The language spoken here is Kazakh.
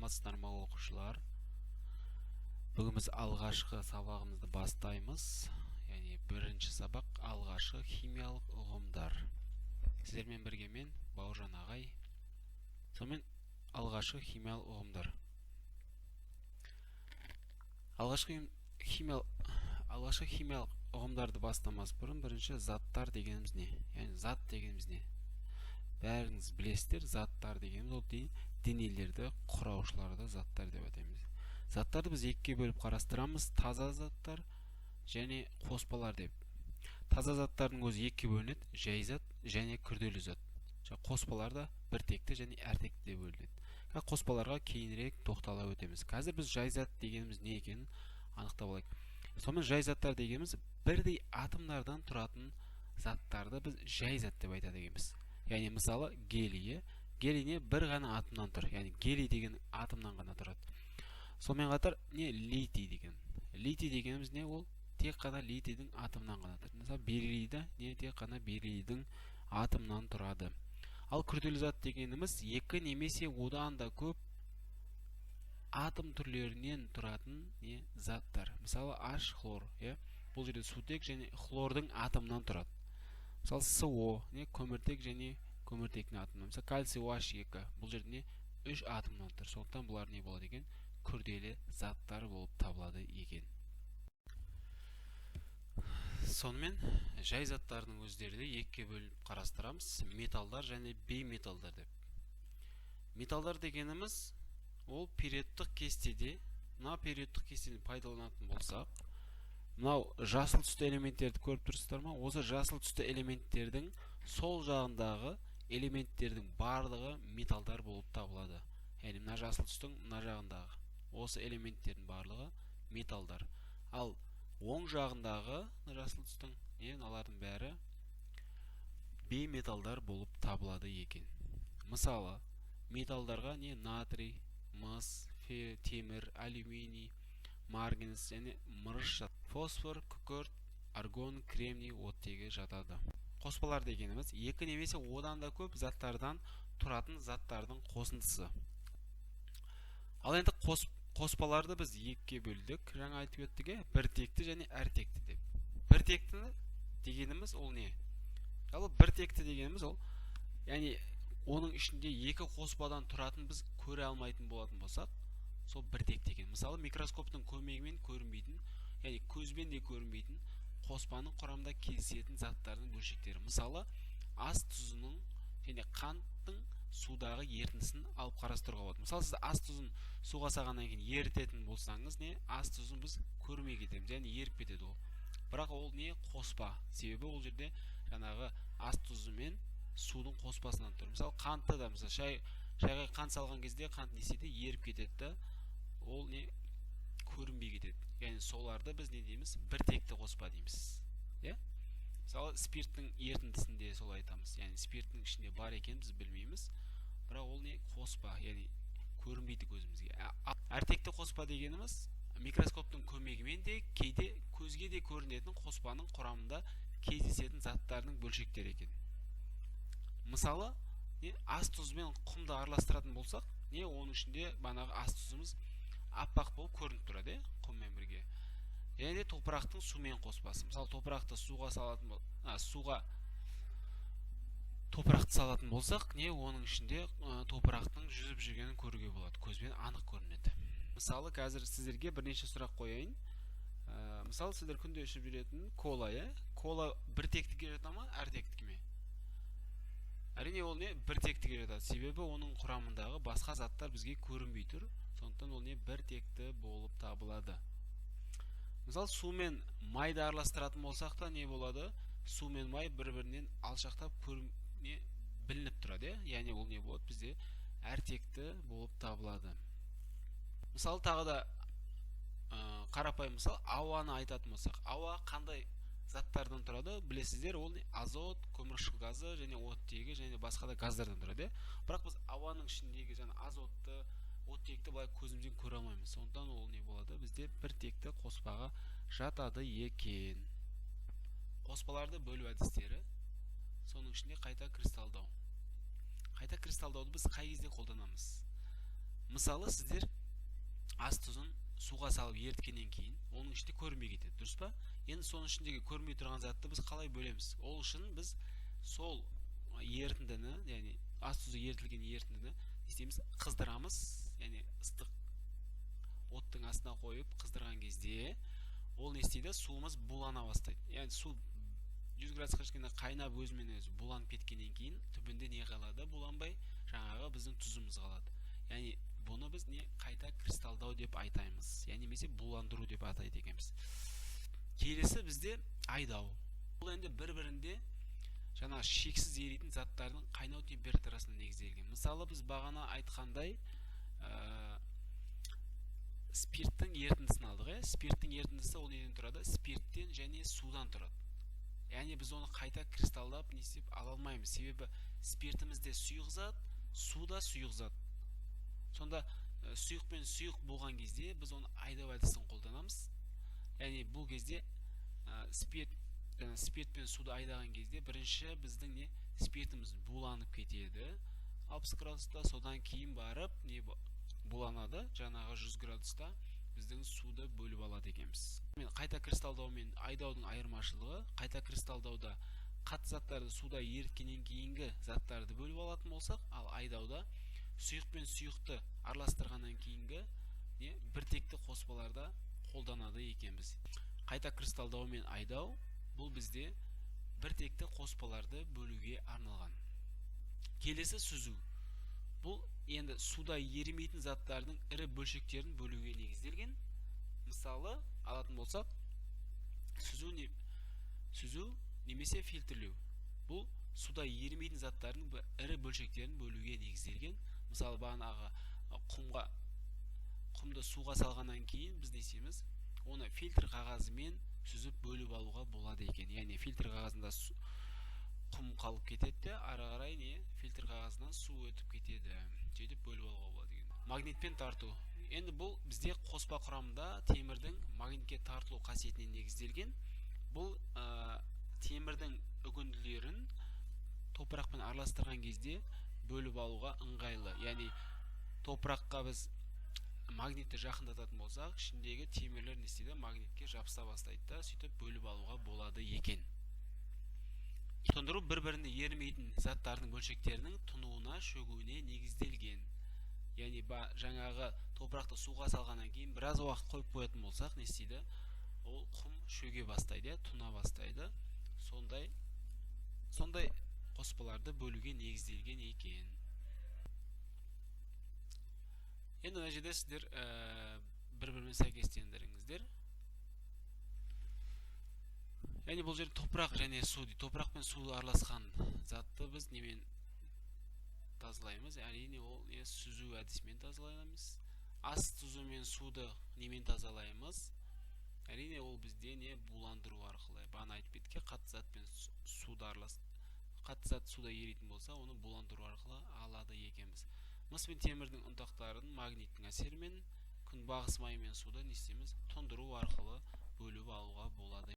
саламатсыздар ма оқушылар? Бүгін біз алғашқы сабағымызды бастаймыз. Яғни бірінші сабақ алғашқы химиялық ұғымдар. Сіздермен бірге мен Бауыржан ағай. Сонымен алғашқы химиялық ұғымдар. Алғашқы химиялық ұғымдарды бастамас бұрын бірінші заттар дегеніміз не? Яғни зат дегеніміз не? Бәріңіз білесіздер, заттар дегеніміз ол денелерді құраушыларды заттар деп атаймыз. Заттарды біз екіге бөліп қарастырамыз: таза заттар және қоспалар деп. Таза заттардың өзі екіге бөлінеді: жай зат және күрделі зат. Қоспалар да біртекті және әртекті деп бөлінеді. Қоспаларға кейінірек тоқтала өтеміз. Қазір біз жай зат дегеніміз не екенін анықтап алайық. Сонымен жай заттар дегеніміз бірдей атомдардан тұратын заттарды біз жай зат деп айтады екенбіз. Яғни мысалы гелий не бір ғана атомнан тұр. Яғни гелий деген атомнан ғана тұрады. Сонымен қатар не литий деген. Литий дегеніміз не? Ол тек қана литийдің атомнан ғана тұрады. Мысалы бериллийді не тек қана бериллийдің атомнан тұрады. Ал күрделі зат дегеніміз екі немесе одан да көп атом түрлерінен тұратын не заттар. Мысалы H хлор, бұл жерде сутек және хлордың атомынан тұрады. Мысалы СО не көміртек және көміртектің атомынан. Мысалы кальций OH2, бұл жерде не 3 атомнан тұр. Сондықтан бұлар не болады екен? Күрделі заттар болып табылады екен. Сонымен жай заттардың өздерді екіге бөліп қарастырамыз: металдар және бейметалдар деп. Металдар дегеніміз ол периодтық кестеде, мына периодтық кестені пайдаланатын болсақ, мынау жасыл түсті элементтерді көріп тұрсыздар ма? Осы жасыл түсті элементтердің сол жағындағы элементтердің барлығы металдар болып табылады. Яғни мына жасыл түстің мына жағындағы осы элементтердің барлығы металдар. Ал оң жағындағы жасыл түстің мыналардың бәрі бейметалдар болып табылады екен. Мысалы металдарға не натрий, мыс, темір, алюминий, марганец және мырыш, фосфор, күкірт, аргон, кремний, оттегі жатады. Қоспалар дегеніміз екі немесе одан да көп заттардан тұратын заттардың қосындысы. Ал енді қоспаларды біз екіге бөлдік. Жаңа айтып өттік, біртекті және әртекті деп. Біртекті дегеніміз ол не? Ал біртекті дегеніміз ол, яғни оның ішінде екі қоспадан тұратын біз көре алмайтын болатын болсақ, сол біртекті екен. Мысалы микроскоптың көмегімен көрінбейтін, яғни көзбен де көрінбейтін қоспаның құрамында кездесетін заттардың бөлшектері. Мысалы ас тұзының және қанттың судағы ерітіндісін алып қарастыруға болады. Мысалы сіз ас тұзын суға салғаннан кейін ерітетін болсаңыз, ас тұзын біз көрмей кетеміз, яғни еріп кетеді ол. Бірақ ол не? Қоспа. Себебі ол жерде жаңағы ас тұзы мен судың қоспасынан тұр. Мысалы қантты да, мысалы шайға қант салған кезде қант не істейді? Еріп кетеді. Ол не? Көрінбей кетеді. Яғни соларды біз не дейміз? Біртекті қоспа дейміз. Мысалы спирттің ерітіндісінде солай айтамыз. Яғни спирттің ішінде бар екенін біз білмейміз. Бірақ ол не? Қоспа, яғни көрінбейді көзімізге. Әртекті қоспа дегеніміз микроскоптың көмегімен де кейде көзге де көрінетін қоспаның құрамында кездесетін заттардың бөлшектері екен. Мысалы ас тұзымен құмды араластыратын болсақ, оның ішінде банағы ас тұзымыз аппақ болып көрініп тұрады, құммен бірге. Және де топырақтың сумен қоспасы. Мысалы топырақты топырақты салатын болсақ, оның ішінде топырақтың жүзіп жүргенін көруге болады, көзбен анық көрінеді. Мысалы қазір сіздерге бірнеше сұрақ қояйын. Мысалы сіздер күнде ішіп жүретін кола, кола біртектіге жатады ма, әртектіге ме? Әрине ол біртектіге жатады. Себебі оның құрамындағы басқа заттар бізге көрінбей тұр. Сондықтан ол біртекті болып табылады. Мысалы сумен майды араластыратын болсақ та не болады? Су мен май бір-бірінен алшақтап білініп тұрады. Яғни ол не болады? Бізде әртекті болып табылады. Мысалы тағы да қарапайым мысал ауаны айтатын болсақ, ауа қандай заттардан тұрады? Білесіздер, ол азот, көмірқышқыл газы және оттегі және басқа да газдардан тұрады. Бірақ біз ауаның ішіндегі азотты, оттекті былай көзімізден көре алмаймыз. Сондықтан ол не болады? Бізде біртекті қоспаға жатады екен. Қоспаларды бөлу әдістері, соның ішінде қайта кристалдау. Қайта кристалдауды біз қай кезде қолданамыз? Мысалы сіздер ас тұзын суға салып еріткеннен кейін оның ішінде көрінбей кетеді, дұрыс па? Енді соның ішіндегі көрінбей тұрған затты біз қалай бөлеміз? Ол үшін біз сол ерітіндіні, яғни ас тұзы ерітілген ерітіндіні не істейміз? Қыздырамыз, яғни ыстық оттың астына қойып қыздырған кезде ол не істейді? Суымыз булана бастайды. Яғни су 100 градусқа жеткенде қайнап өзімен өзі буланып кеткеннен кейін түбінде не қалады? Буланбай жаңағы біздің тұзымыз қалады. Яғни бұны біз не қайта кристалдау деп айтаймыз. Яғни немесе буландыру деп атайды екенбіз. Келесі бізде айдау. Бұл енді бір-бірінде жаңа шексіз еритін заттардың қайнау температурасына негізделген. Мысалы біз бағана айтқандай спирттің ерітіндісін алдық. Спирттің ерітіндісі ол неден тұрады? Спирттен және судан тұрады. Яғни біз оны қайта кристалдап не істеп ала алмаймыз. Себебі спиртімізде сұйық зат, суда сұйық зат. Сонда сұйық пен сұйық болған кезде біз оны айдау әдісін қолданамыз. Яғни бұл кезде спирт пен суды айдаған кезде бірінші біздің не спиртіміз буланып кетеді 60 градуста, содан кейін барып не буланады жаңағы 100 градуста біздің суды бөліп алады екенбіз. Қайта кристалдау мен айдаудың айырмашылығы: қайта кристалдауда қатты заттарды суда еріткеннен кейінгі заттарды бөліп алатын болсақ, ал айдауда сұйық пен сұйықты араластырғаннан кейінгі біртекті қоспаларда қолданады екенбіз. Қайта кристалдау мен айдау бұл бізде біртекті қоспаларды бөлуге арналған. Келесі сүзу. Бұл енді суда ерімейтін заттардың ірі бөлшектерін бөлуге негізделген. Мысалы алатын болсақ, сүзу немесе фильтрлеу. Бұл суда ерімейтін заттардың ірі бөлшектерін бөлуге негізделген. Мысалы бағанағы құмды суға салғаннан кейін біз не істейміз? Оны фильтр қағазымен сүзіп бөліп алуға болады екен. Яғни фильтр қағазында құм қалып кетеді, ары қарай фильтр қағазынан су өтіп кетеді. Сөйтіп бөліп алуға болады екен. Магнитпен тарту. Енді бұл бізде қоспа құрамында темірдің магнитке тартылу қасиетіне негізделген. Бұл темірдің үгінділерін топырақпен араластырған кезде бөліп алуға ыңғайлы. Яғни топыраққа біз магнитті жақындататын болсақ, ішіндегі темірлер не істейді? Магнитке жабыса бастайды, сөйтіп бөліп алуға болады екен. Тұндыру бір-біріне ерімейтін заттардың бөлшектерінің тұнуына, шөгуіне негізделген. Яғни жаңағы топырақты суға салғаннан кейін біраз уақыт қойып қоятын болсақ, не істейді? Ол құм шөге бастайды, тұна бастайды. Сондай қоспаларды бөлуге негізделген екен. Енді мына жерде сіздер бір-бірімен сәйкестендіріңіздер. Яғни бұл жерде топырақ және су, топырақ пен су араласқан затты біз немен тазалаймыз? Әрине ол сүзу әдісімен тазалаймыз. Ас тұзы мен суды немен тазалаймыз? Әрине ол бізде буландыру арқылы. Бағана айтып кеткен, қатты зат пен суды қатты зат суда еритін болса, оны буландыру арқылы алады екенбіз. Мыс пен темірдің ұнтақтарын магниттің әсерімен күнбағыс майы мен суды не істейміз? Тұндыру арқылы бөліп алуға болады.